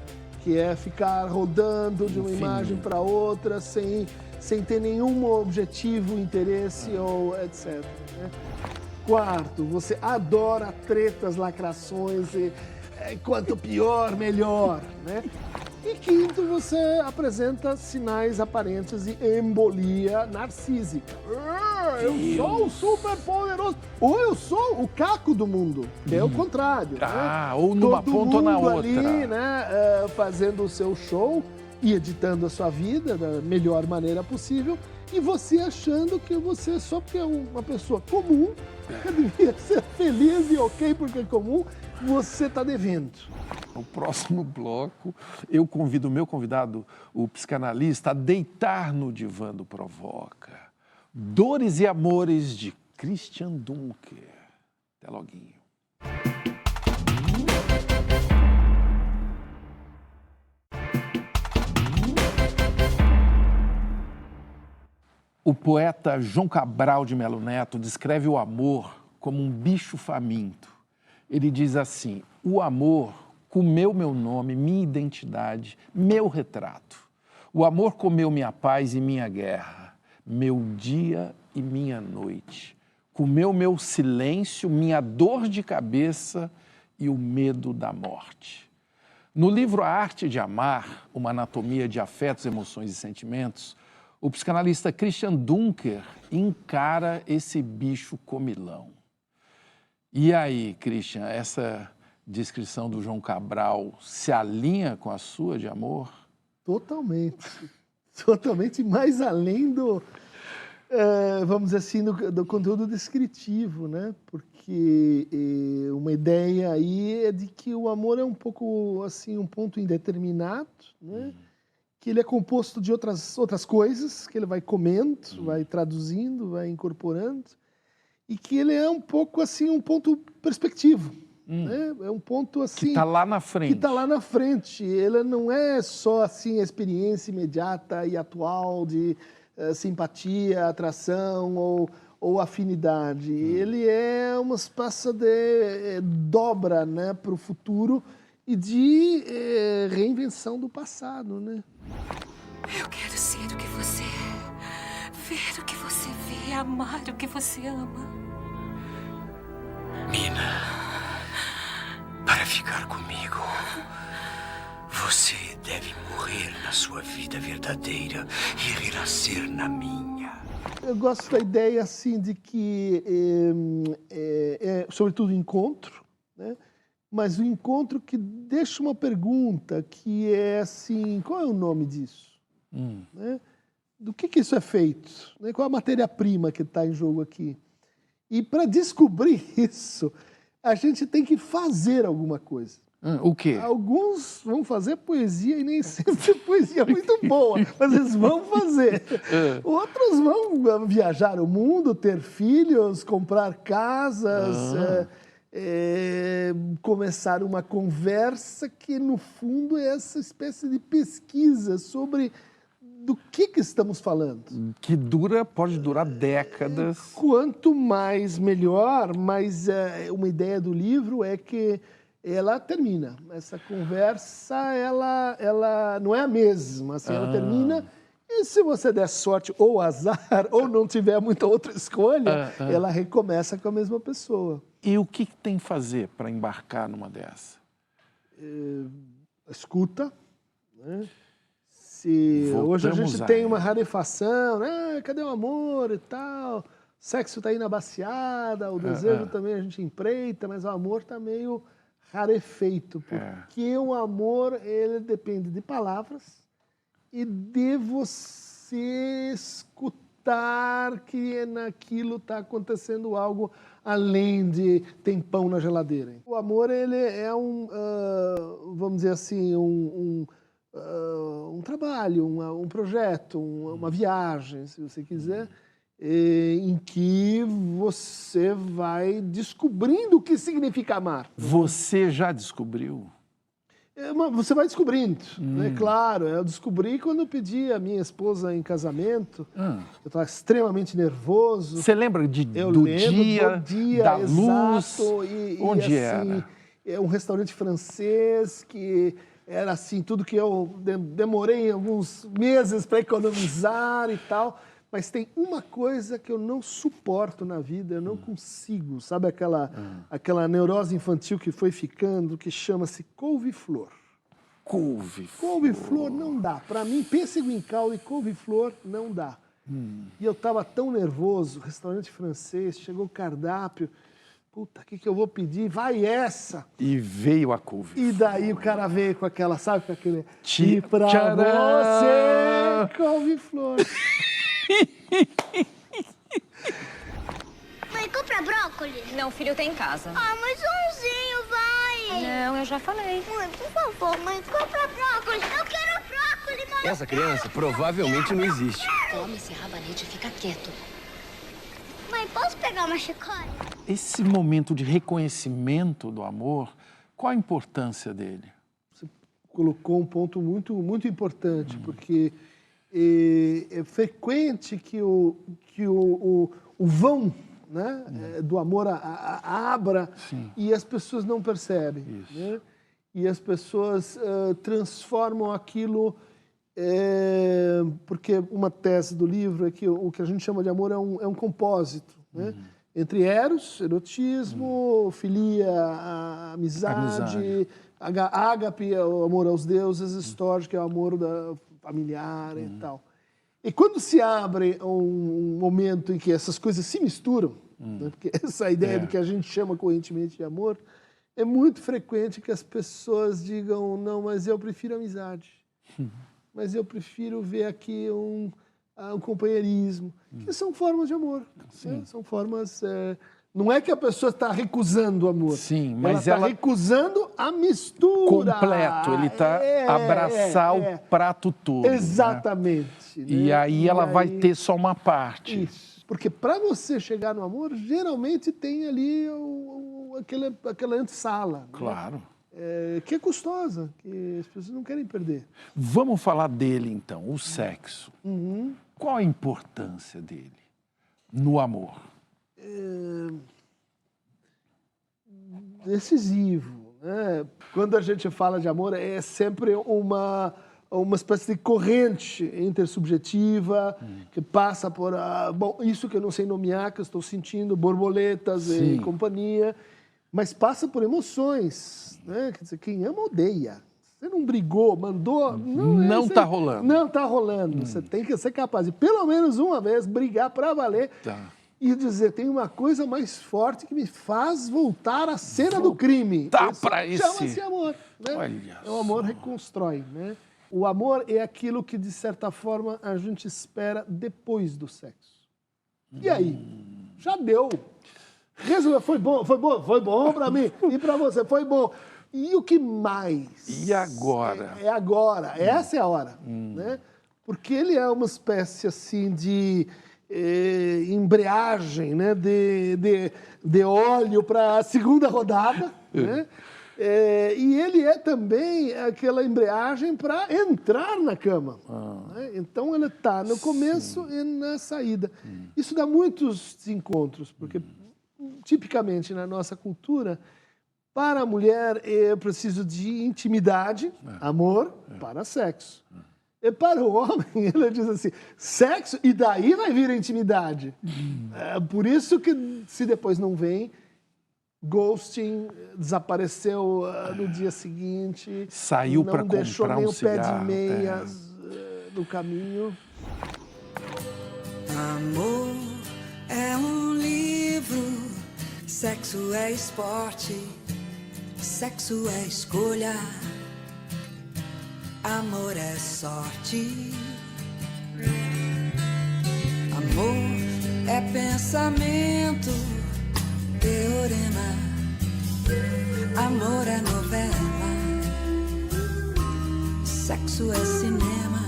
[SPEAKER 2] que é ficar rodando de uma imagem para outra sem ter nenhum objetivo, interesse ou etc. Né? Quarto, você adora tretas, lacrações quanto pior, melhor, né? E quinto, você apresenta sinais aparentes de embolia narcísica. Eu sou o super poderoso. Ou eu sou o caco do mundo. É o contrário.
[SPEAKER 1] Ah,
[SPEAKER 2] né?
[SPEAKER 1] ou numa
[SPEAKER 2] Todo
[SPEAKER 1] ponta ou na
[SPEAKER 2] mundo
[SPEAKER 1] outra.
[SPEAKER 2] ali, né, fazendo o seu show e editando a sua vida da melhor maneira possível. E você achando que você, só porque é uma pessoa comum, que devia ser feliz e ok porque é comum, você está devendo.
[SPEAKER 1] No próximo bloco, eu convido o meu convidado, o psicanalista, a deitar no divã do Provoca. Dores e Amores, de Christian Dunker. Até loguinho. O poeta João Cabral de Melo Neto descreve o amor como um bicho faminto. Ele diz assim: o amor comeu meu nome, minha identidade, meu retrato. O amor comeu minha paz e minha guerra, meu dia e minha noite. Comeu meu silêncio, minha dor de cabeça e o medo da morte. No livro A Arte de Amar, uma anatomia de afetos, emoções e sentimentos, o psicanalista Christian Dunker encara esse bicho comilão. E aí, Christian, essa descrição do João Cabral se alinha com a sua de amor?
[SPEAKER 2] Totalmente. Totalmente mais além do, vamos dizer assim, do conteúdo descritivo, né? Porque uma ideia aí é de que o amor é um pouco, assim, um ponto indeterminado, né? Que ele é composto de outras coisas, que ele vai comendo, vai traduzindo, vai incorporando, e que ele é um pouco, assim, um ponto perspectivo. Né? É um ponto assim...
[SPEAKER 1] Que está lá na frente.
[SPEAKER 2] Que está lá na frente. Ele não é só assim, a experiência imediata e atual de simpatia, atração ou afinidade. Ele é uma espécie de dobra, né, para o futuro e de reinvenção do passado. Né?
[SPEAKER 16] Eu quero ser o que você é, ver o que você vê, amar o que você ama.
[SPEAKER 11] Mina... Para ficar comigo, você deve morrer na sua vida verdadeira e renascer na minha.
[SPEAKER 2] Eu gosto da ideia, assim, de que sobretudo, encontro, né? Mas o encontro que deixa uma pergunta, que é assim, qual é o nome disso? Né? Do que isso é feito? Né? Qual é a matéria-prima que está em jogo aqui? E para descobrir isso... a gente tem que fazer alguma coisa.
[SPEAKER 1] O quê?
[SPEAKER 2] Alguns vão fazer poesia e nem sempre poesia muito boa, mas eles vão fazer. Outros vão viajar o mundo, ter filhos, comprar casas, começar uma conversa que, no fundo, é essa espécie de pesquisa sobre do que estamos falando.
[SPEAKER 1] Que pode durar décadas.
[SPEAKER 2] Quanto mais, melhor, mas uma ideia do livro é que ela termina. Essa conversa, ela não é a mesma. Assim, ela termina e, se você der sorte ou azar, ou não tiver muita outra escolha, ela recomeça com a mesma pessoa.
[SPEAKER 1] E o que tem que fazer para embarcar numa dessa?
[SPEAKER 2] Escuta, né? Hoje a gente tem uma rarefação, né? Cadê o amor e tal? Sexo está aí na baciada, o desejo também a gente empreita, mas o amor está meio rarefeito, porque o amor, ele depende de palavras e de você escutar que naquilo está acontecendo algo além de tem pão na geladeira. O amor, ele é vamos dizer assim, um trabalho, um projeto, uma viagem, se você quiser, em que você vai descobrindo o que significa amar.
[SPEAKER 1] Você já descobriu?
[SPEAKER 2] Você vai descobrindo, né? Claro, eu descobri quando eu pedi a minha esposa em casamento. Eu estava extremamente nervoso.
[SPEAKER 1] Você lembra do dia, da luz? Onde era?
[SPEAKER 2] É um restaurante francês que... era assim, tudo que eu demorei alguns meses para economizar e tal. Mas tem uma coisa que eu não suporto na vida, eu não consigo. Sabe aquela neurose infantil que foi ficando, que chama-se couve-flor?
[SPEAKER 1] Couve-flor?
[SPEAKER 2] Couve-flor não dá. Para mim, pêssego em caldo e couve-flor não dá. E eu estava tão nervoso, restaurante francês, chegou o cardápio. Puta, o que eu vou pedir? Vai essa!
[SPEAKER 1] E veio a couve.
[SPEAKER 2] E daí o cara veio com aquela, sabe, com aquele... E pra você, couve-flor.
[SPEAKER 17] Mãe, compra brócolis.
[SPEAKER 16] Não, filho, tem em casa.
[SPEAKER 17] Ah, mas umzinho, vai.
[SPEAKER 16] Não, eu já falei.
[SPEAKER 17] Mãe, por favor, mãe, compra brócolis. Eu quero brócolis, mãe.
[SPEAKER 18] Essa criança provavelmente não existe.
[SPEAKER 16] Toma esse rabanete e fica quieto.
[SPEAKER 17] Mãe, posso pegar uma chicória?
[SPEAKER 1] Esse momento de reconhecimento do amor, qual a importância dele?
[SPEAKER 2] Você colocou um ponto muito, muito importante, porque é frequente que o vão, né, do amor abra. Sim. E as pessoas não percebem. Né? E as pessoas transformam aquilo... porque uma tese do livro é que o que a gente chama de amor é um compósito, né? Entre eros, erotismo, filia, amizade, ágape, o amor aos deuses, storge, que é o amor familiar e tal. E quando se abre um momento em que essas coisas se misturam, né, porque essa ideia do que a gente chama correntemente de amor, é muito frequente que as pessoas digam, não, mas eu prefiro amizade. Mas eu prefiro ver aqui um companheirismo. Que são formas de amor. Né? São formas... não é que a pessoa está recusando o amor.
[SPEAKER 1] Sim, mas
[SPEAKER 2] ela está recusando a mistura.
[SPEAKER 1] Completo, ele está abraçar o prato todo.
[SPEAKER 2] Exatamente.
[SPEAKER 1] Né?
[SPEAKER 2] Né?
[SPEAKER 1] E aí ela vai ter só uma parte.
[SPEAKER 2] Isso. Porque para você chegar no amor, geralmente tem ali aquela antessala. Né?
[SPEAKER 1] Claro.
[SPEAKER 2] Que é custosa, que as pessoas não querem perder.
[SPEAKER 1] Vamos falar dele, então, o sexo. Qual a importância dele no amor?
[SPEAKER 2] Decisivo. Né? Quando a gente fala de amor, é sempre uma espécie de corrente intersubjetiva que passa por... bom, isso que eu não sei nomear, que eu estou sentindo, borboletas e companhia, mas passa por emoções. Né? Quer dizer, quem ama, odeia. Você não brigou, mandou...
[SPEAKER 1] Não está rolando.
[SPEAKER 2] Não está rolando. Você tem que ser capaz de, pelo menos uma vez, brigar para valer. E dizer, tem uma coisa mais forte que me faz voltar à cena do crime. Chama-se amor. Né? O amor reconstrói. Né? O amor é aquilo que, de certa forma, a gente espera depois do sexo. E aí? Já deu. Resolveu, foi bom para mim. E para você, foi bom. E o que mais?
[SPEAKER 1] E agora?
[SPEAKER 2] É agora. Essa é a hora. Né? Porque ele é uma espécie, assim, de... embreagem, né, de óleo para a segunda rodada, né? E ele é também aquela embreagem para entrar na cama. Né? Então, ele está no começo e na saída. Isso dá muitos encontros, porque, tipicamente, na nossa cultura, para a mulher é preciso de intimidade, amor, para sexo. E para o homem, ele diz assim, sexo, e daí vai vir a intimidade. Por isso que, se depois não vem, ghosting, desapareceu no dia seguinte.
[SPEAKER 1] Saiu para comprar um cigarro.
[SPEAKER 2] Não deixou nem o pé de meias no caminho.
[SPEAKER 19] Amor é um livro, sexo é esporte, sexo é escolha. Amor é sorte, amor é pensamento, teorema, amor é novela, sexo é cinema.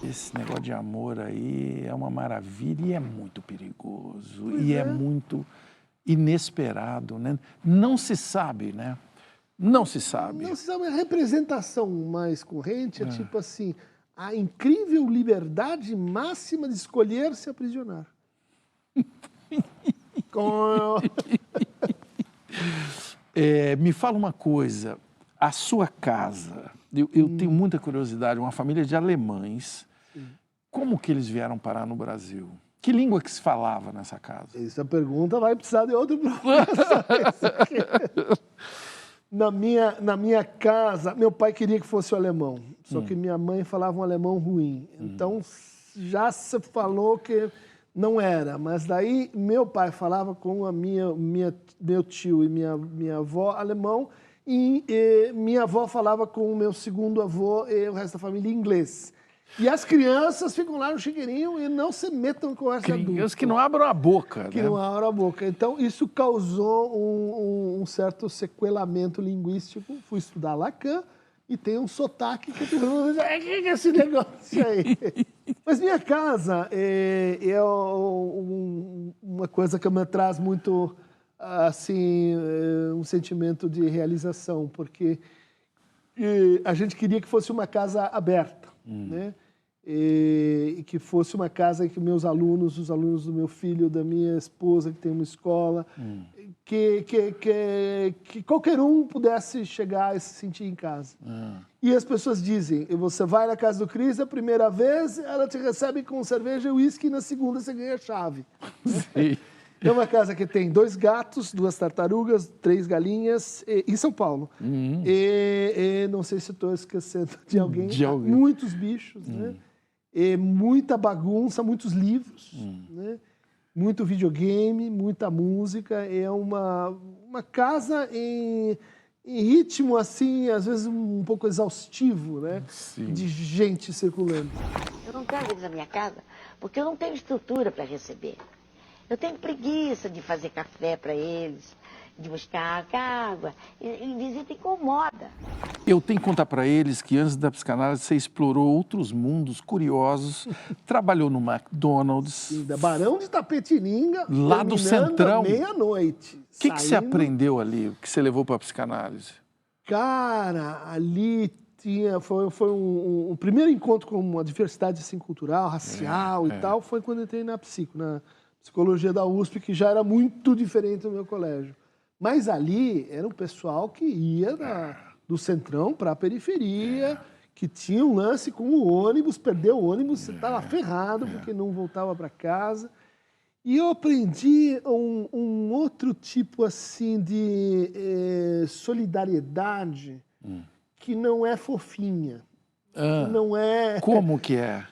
[SPEAKER 1] Esse negócio de amor aí é uma maravilha e é muito perigoso, e é muito inesperado, né? Não se sabe, né? Não se sabe.
[SPEAKER 2] Não se sabe. A representação mais corrente é tipo assim, a incrível liberdade máxima de escolher se aprisionar.
[SPEAKER 1] Me fala uma coisa, a sua casa, eu tenho muita curiosidade, uma família de alemães, como que eles vieram parar no Brasil? Que língua que se falava nessa casa?
[SPEAKER 2] Essa pergunta vai precisar de outro programa. Na minha casa, meu pai queria que fosse o alemão, só que minha mãe falava um alemão ruim. Então, já se falou que não era. Mas daí, meu pai falava com meu tio e minha avó alemão, e minha avó falava com o meu segundo avô e o resto da família inglês. E as crianças ficam lá no chiqueirinho e não se metam com essa adulta.
[SPEAKER 1] Crianças que não abram a boca.
[SPEAKER 2] Que não abram a boca. Então, isso causou um certo sequelamento linguístico. Fui estudar Lacan e tem um sotaque que todo mundo diz, que é esse negócio aí? Mas minha casa é uma coisa que me traz muito, assim, um sentimento de realização, porque a gente queria que fosse uma casa aberta, né? E que fosse uma casa em que meus alunos, os alunos do meu filho, da minha esposa, que tem uma escola, que qualquer um pudesse chegar e se sentir em casa. E as pessoas dizem, você vai na casa do Cris a primeira vez, ela te recebe com cerveja e uísque, e na segunda você ganha a chave.
[SPEAKER 1] Sim.
[SPEAKER 2] É uma casa que tem 2 gatos, 2 tartarugas, 3 galinhas, em São Paulo. E não sei se estou esquecendo de alguém. Muitos bichos, né? muita bagunça, muitos livros, né? Muito videogame, muita música. É uma casa em ritmo, assim, às vezes um pouco exaustivo, né?
[SPEAKER 1] Sim.
[SPEAKER 2] De gente circulando.
[SPEAKER 20] Eu não quero eles na minha casa porque eu não tenho estrutura para receber. Eu tenho preguiça de fazer café para eles, de buscar água. E visita incomoda.
[SPEAKER 1] Eu tenho que contar para eles que antes da psicanálise você explorou outros mundos curiosos, trabalhou no McDonald's.
[SPEAKER 2] Sim, da Barão de Tapetininga,
[SPEAKER 1] lá do Centrão.
[SPEAKER 2] Meia-noite.
[SPEAKER 1] O que você aprendeu ali, que você levou para a psicanálise?
[SPEAKER 2] Cara, ali foi um primeiro encontro com uma diversidade assim, cultural, racial e tal, foi quando eu entrei na psicologia da USP, que já era muito diferente do meu colégio. Mas ali era um pessoal que ia do Centrão para a periferia, que tinha um lance com o ônibus, perdeu o ônibus, você estava ferrado porque não voltava para casa. E eu aprendi um outro tipo assim de solidariedade que não é fofinha. Que não é...
[SPEAKER 1] Como que é?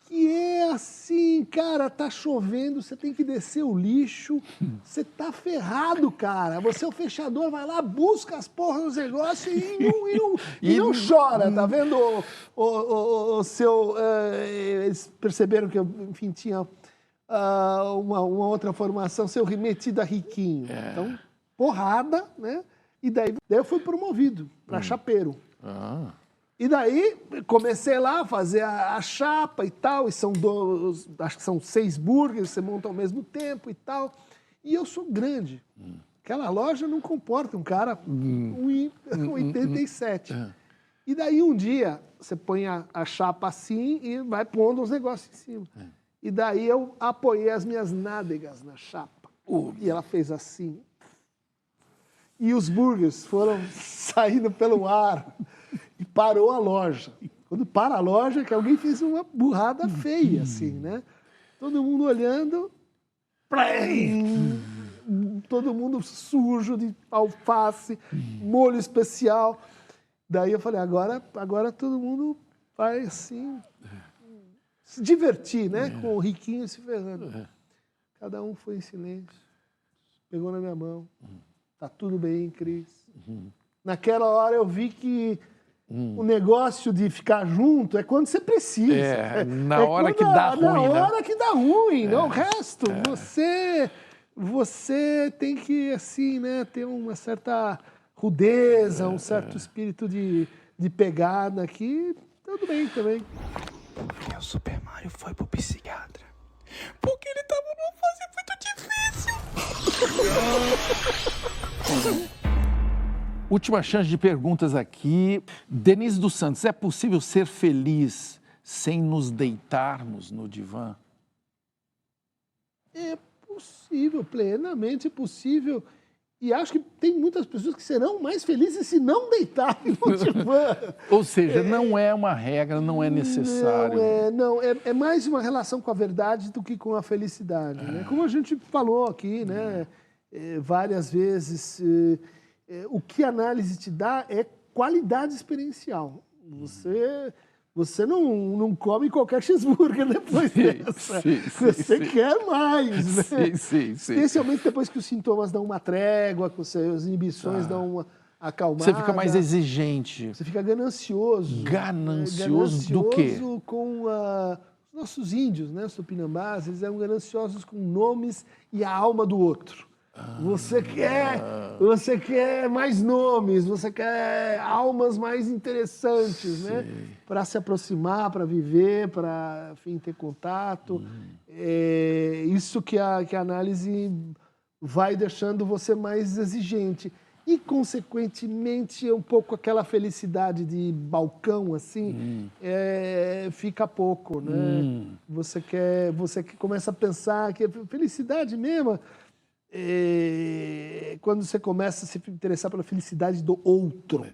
[SPEAKER 2] Que é assim, cara, tá chovendo, você tem que descer o lixo, você tá ferrado, cara. Você é o fechador, vai lá, busca as porras dos negócios e não chora, tá vendo? O seu... eles perceberam que eu, enfim, tinha uma outra formação, seu metido a riquinho. Então, porrada, né? E daí eu fui promovido para chapeiro. E daí comecei lá a fazer a chapa e tal, e acho que são 6 burgers, você monta ao mesmo tempo e tal. E eu sou grande. Aquela loja não comporta um cara 1,87. E daí um dia você põe a chapa assim e vai pondo os negócios em cima. E daí eu apoiei as minhas nádegas na chapa. E ela fez assim. E os burgers foram saindo pelo ar. E parou a loja. Quando para a loja, que alguém fez uma burrada feia, assim, né? Todo mundo olhando. Todo mundo sujo de alface, molho especial. Daí eu falei, agora todo mundo vai, assim, se divertir, né? Com o riquinho se ferrando. Cada um foi em silêncio. Pegou na minha mão. Tá tudo bem, Cris. Naquela hora eu vi que o negócio de ficar junto é quando você precisa.
[SPEAKER 1] Na hora que dá ruim,
[SPEAKER 2] na
[SPEAKER 1] né?
[SPEAKER 2] hora que dá ruim, não o resto. Você tem que, assim, né, ter uma certa rudeza, um certo espírito de pegada que tudo bem também.
[SPEAKER 21] Porque o Super Mario foi pro psiquiatra. Porque ele tava numa fase muito difícil.
[SPEAKER 1] Última chance de perguntas aqui. Denise dos Santos, é possível ser feliz sem nos deitarmos no divã?
[SPEAKER 2] É possível, plenamente possível. E acho que tem muitas pessoas que serão mais felizes se não deitarem no divã.
[SPEAKER 1] Ou seja, não é uma regra, não é necessário.
[SPEAKER 2] É mais uma relação com a verdade do que com a felicidade. Né? Como a gente falou aqui, né? Várias vezes... o que a análise te dá é qualidade experiencial. Você não come qualquer cheeseburger depois dessa. Você quer mais, né? Especialmente depois que os sintomas dão uma trégua, que as inibições dão uma acalmada.
[SPEAKER 1] Você fica mais exigente.
[SPEAKER 2] Você fica ganancioso.
[SPEAKER 1] Ganancioso do quê?
[SPEAKER 2] Ganancioso com os nossos índios, né? Os tupinambás, eles eram gananciosos com nomes e a alma do outro. Você quer mais nomes, você quer almas mais interessantes, né? Para se aproximar, para viver, para, enfim, ter contato. É isso que a análise vai deixando você mais exigente. E, consequentemente, um pouco aquela felicidade de balcão, assim, fica pouco, né? Você começa a pensar que a felicidade mesmo... quando você começa a se interessar pela felicidade do outro.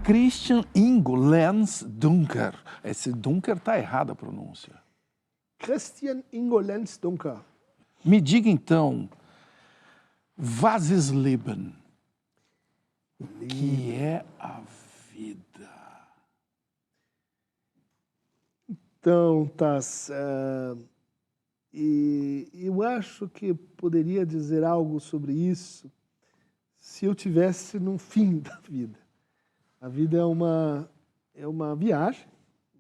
[SPEAKER 1] Christian Ingo Lenz Dunker. Esse Dunker está errada a pronúncia.
[SPEAKER 2] Christian Ingo Lenz Dunker.
[SPEAKER 1] Me diga então, Was ist Leben? O que é a vida?
[SPEAKER 2] Então, Tass, e eu acho que poderia dizer algo sobre isso se eu tivesse no fim da vida. A vida é uma viagem,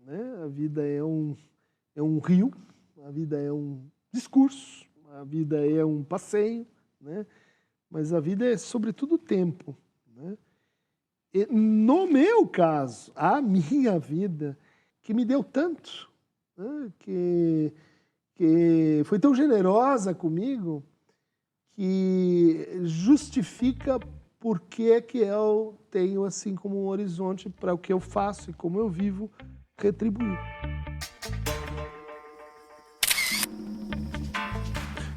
[SPEAKER 2] né? A vida é um rio, a vida é um discurso, a vida é um passeio, né? Mas a vida é, sobretudo, tempo, né? E, no meu caso, a minha vida, que me deu tanto, né? que foi tão generosa comigo, que justifica por que é que eu tenho assim como um horizonte para o que eu faço e como eu vivo retribuir.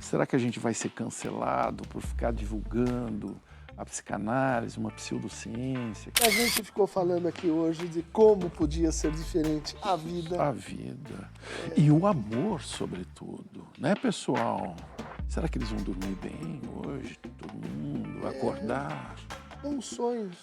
[SPEAKER 1] Será que a gente vai ser cancelado por ficar divulgando a psicanálise, uma pseudociência?
[SPEAKER 2] A gente ficou falando aqui hoje de como podia ser diferente a vida.
[SPEAKER 1] A vida. E o amor, sobretudo, né, pessoal? Será que eles vão dormir bem hoje? Todo mundo acordar?
[SPEAKER 2] São sonhos.